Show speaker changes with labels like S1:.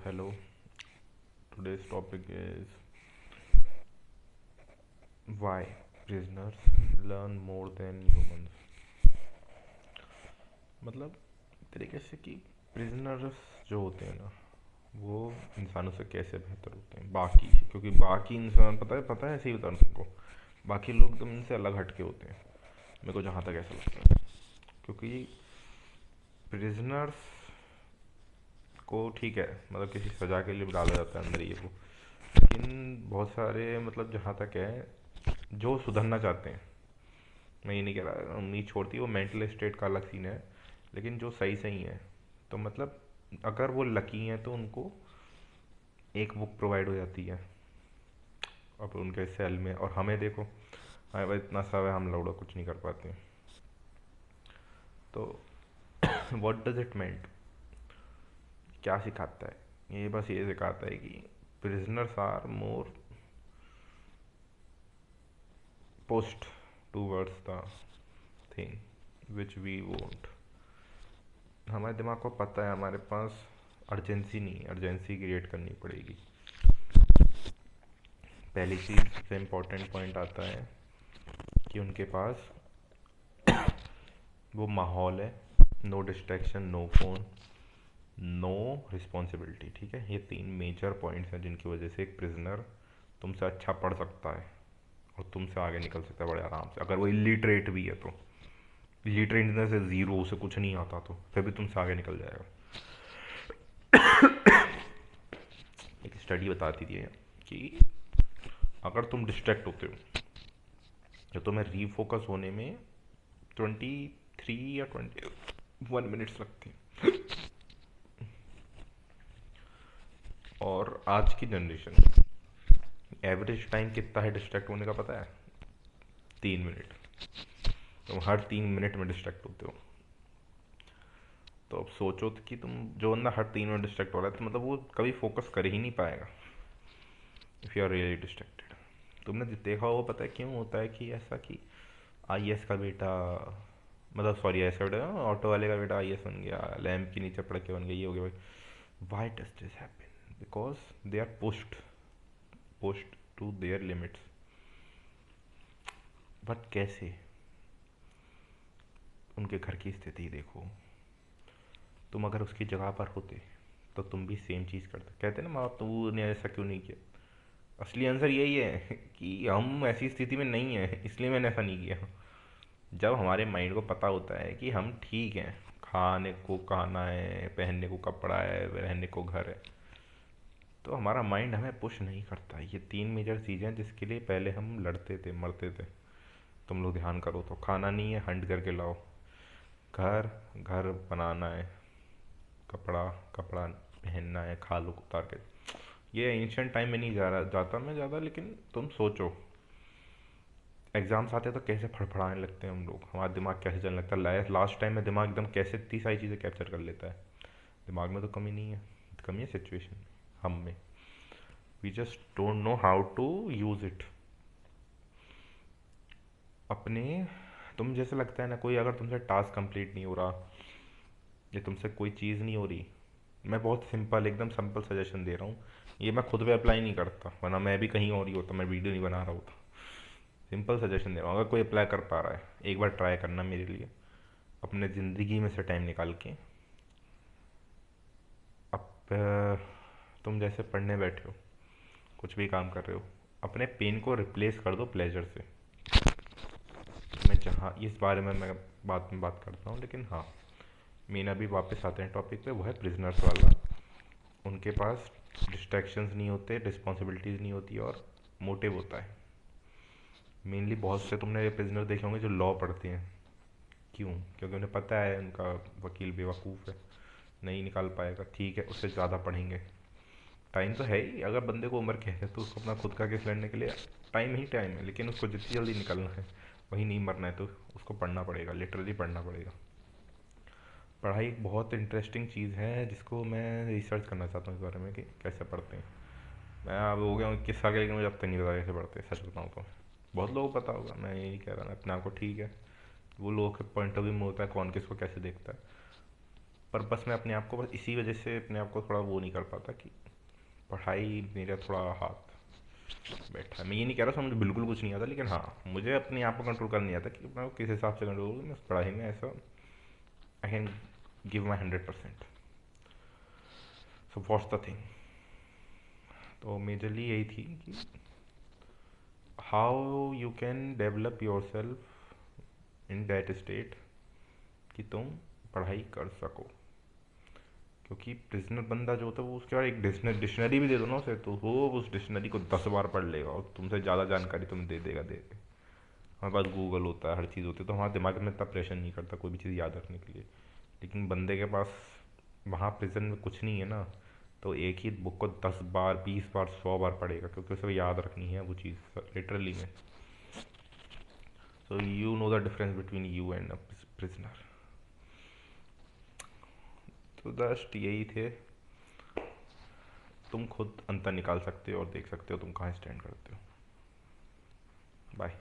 S1: Hello. Today's topic is why prisoners learn more than humans. मतलब तरीके से कि प्रिजनर्स जो होते हैं ना वो इंसानों से कैसे बेहतर होते हैं बाकी से, क्योंकि बाकी इंसान पता है ऐसे ही बता तुमको। बाकी लोग एकदम इनसे अलग हटके होते हैं, मेरे को जहाँ तक ऐसा लगता है। क्योंकि प्रिजनर्स को ठीक है, मतलब किसी सज़ा के लिए डाला जाता है अंदर ये वो, लेकिन बहुत सारे मतलब जहाँ तक है जो सुधरना चाहते हैं, मैं ये नहीं कह रहा उम्मीद छोड़ती, वो मेंटल स्टेट का अलग सीन है, लेकिन जो सही सही है तो मतलब अगर वो लकी हैं तो उनको एक बुक प्रोवाइड हो जाती है अब उनके सेल में। और हमें देखो, हमें भाई इतना सा है, हम लौड़ा कुछ नहीं कर पाते। तो व्हाट डज इट मेंट, क्या सिखाता है ये? बस ये सिखाता है कि prisoners are more post towards the thing which we want. हमारे दिमाग को पता है हमारे पास अर्जेंसी नहीं, अर्जेंसी क्रिएट करनी पड़ेगी। पहली चीज़ सबसे इम्पोर्टेंट पॉइंट आता है कि उनके पास वो माहौल है, no distraction, no phone, no responsibility. ठीक है, ये तीन मेजर पॉइंट्स हैं जिनकी वजह से एक प्रिजनर तुमसे अच्छा पढ़ सकता है और तुमसे आगे निकल सकता है बड़े आराम से। अगर वो इलिटरेट भी है तो, इलिटरेट से ज़ीरो, उसे कुछ नहीं आता तो फिर भी तुमसे आगे निकल जाएगा। एक स्टडी बताती थी कि अगर तुम डिस्ट्रैक्ट होते हो तो तुम्हें रीफोकस होने में 23 या 21 मिनट्स लगते हैं। और आज की जनरेशन एवरेज टाइम कितना है डिस्ट्रैक्ट होने का पता है? 3 मिनट। तुम हर 3 मिनट में डिस्ट्रैक्ट होते हो। तो अब सोचो तो कि तुम, जो बंदा हर 3 मिनट डिस्ट्रैक्ट हो रहा है तो मतलब वो कभी फोकस कर ही नहीं पाएगा if you are really distracted. तुमने देखा हो, पता है क्यों होता है कि ऐसा कि आईएएस का बेटा, मतलब सॉरी आईएएस का बेटा, ऑटो वाले का बेटा आईएएस बन गया, लैम्प के नीचे पड़ के बन गया, ये हो गया भाई। Why does this happen? Because they are pushed to their limits. But कैसे? उनके घर की स्थिति देखो। तुम अगर उसकी जगह पर होते तो तुम भी सेम चीज़ करते। कहते ना माँ बाप, तूने ऐसा क्यों नहीं किया? असली आंसर यही है कि हम ऐसी स्थिति में नहीं है, इसलिए मैंने ऐसा नहीं किया। जब हमारे माइंड को पता होता है कि हम ठीक हैं, खाने को खाना है, पहनने को कपड़ा है, रहने को घर है, तो हमारा माइंड हमें पुश नहीं करता। ये तीन मेजर चीज़ें हैं जिसके लिए पहले हम लड़ते थे, मरते थे। तुम लोग ध्यान करो तो, खाना नहीं है हंट करके लाओ, घर घर बनाना है, कपड़ा कपड़ा पहनना है, खा लो उतार के। ये एंशियंट टाइम में नहीं जाता मैं ज़्यादा, लेकिन तुम सोचो एग्जाम्स आते हैं तो कैसे फड़फड़ाने लगते हैं हम लोग, हमारा दिमाग कैसे चलने लगता है। लास्ट टाइम में दिमाग एकदम कैसे इतनी सारी चीज़ें कैप्चर कर लेता है। दिमाग में तो कमी नहीं है, कमी है सिचुएशन हम में। We just don't know how to use it अपने। तुम जैसे लगता है ना, कोई अगर तुमसे टास्क कंप्लीट नहीं हो रहा या तुमसे कोई चीज़ नहीं हो रही, मैं बहुत सिंपल, एकदम सिंपल सजेशन दे रहा हूँ। ये मैं खुद पे अप्लाई नहीं करता, वरना मैं भी कहीं और ही होता, मैं वीडियो नहीं बना रहा होता। सिंपल सजेशन दे रहा हूँ, अगर कोई अप्लाई कर पा रहा है एक बार ट्राई करना मेरे लिए। अपने ज़िंदगी में से टाइम निकाल के, अब तुम जैसे पढ़ने बैठे हो, कुछ भी काम कर रहे हो, अपने पेन को रिप्लेस कर दो प्लेजर से। मैं जहाँ इस बारे में मैं बाद में बात करता हूँ, लेकिन हाँ, मेन अभी वापस आते हैं टॉपिक पे, वो है प्रिजनर्स वाला। उनके पास डिस्ट्रैक्शंस नहीं होते, रिस्पॉन्सिबिलिटीज़ नहीं होती, और मोटिव होता है मेनली। बहुत से तुमने प्रिजनर देखे होंगे जो लॉ पढ़ते हैं। क्यों? क्योंकि उन्हें पता है उनका वकील बेवकूफ़ है, नहीं निकाल पाएगा, ठीक है उससे ज़्यादा पढ़ेंगे। टाइम तो है ही, अगर बंदे को उम्र कह है तो उसको अपना खुद का केस लड़ने के लिए टाइम ही टाइम है, लेकिन उसको जितनी जल्दी निकलना है, वही नहीं मरना है, तो उसको पढ़ना पड़ेगा, लिटरली पढ़ना पड़ेगा। पढ़ाई एक बहुत इंटरेस्टिंग चीज़ है जिसको मैं रिसर्च करना चाहता हूँ इस बारे में कि कैसे पढ़ते हैं। मैं अब हो गया हूँ 21 साल का, लेकिन मुझे अब तक नहीं पता कैसे पढ़ते हैं, सच बताऊँ तो। बहुत लोगों को पता होगा, मैं यही कह रहा हूँ अपने आप को, ठीक है। वो लोगों के पॉइंट ऑफ व्यू में होता है कौन किसको कैसे देखता है। पर बस मैं अपने आप को, बस इसी वजह से अपने आप को थोड़ा वो नहीं कर पाता कि पढ़ाई मेरा थोड़ा हाथ बैठा है। मैं ये नहीं कह रहा था मुझे बिल्कुल कुछ नहीं आता, लेकिन हाँ मुझे अपने आप को कंट्रोल करना नहीं आता कि मैं किस हिसाब से कंट्रोल करूँ। मैं पढ़ाई में ऐसा I can give my 100%। So what's the thing. तो मेजरली यही थी कि how you can develop your self in that state कि तुम पढ़ाई कर सको। क्योंकि प्रिजनर बंदा जो होता है वो उसके बाद एक डिक्शनरी भी दे दो ना उसे, तो वो उस डिक्शनरी को 10 बार पढ़ लेगा और तुमसे ज़्यादा जानकारी तुम्हें दे देगा दे दे। हमारे पास गूगल होता है, हर चीज़ होती है, तो हमारे दिमाग में इतना प्रेशर नहीं करता कोई भी चीज़ याद रखने के लिए। लेकिन बंदे के पास वहाँ प्रिजन में कुछ नहीं है ना, तो एक ही बुक को 10 बार 20 बार 100 बार पढ़ेगा, क्योंकि उसे याद रखनी है वो चीज़ लिटरली में। So you know the difference between you and a prisoner. तो जस्ट यही थे। तुम खुद अंतर निकाल सकते हो और देख सकते हो तुम कहाँ स्टैंड करते हो। बाय।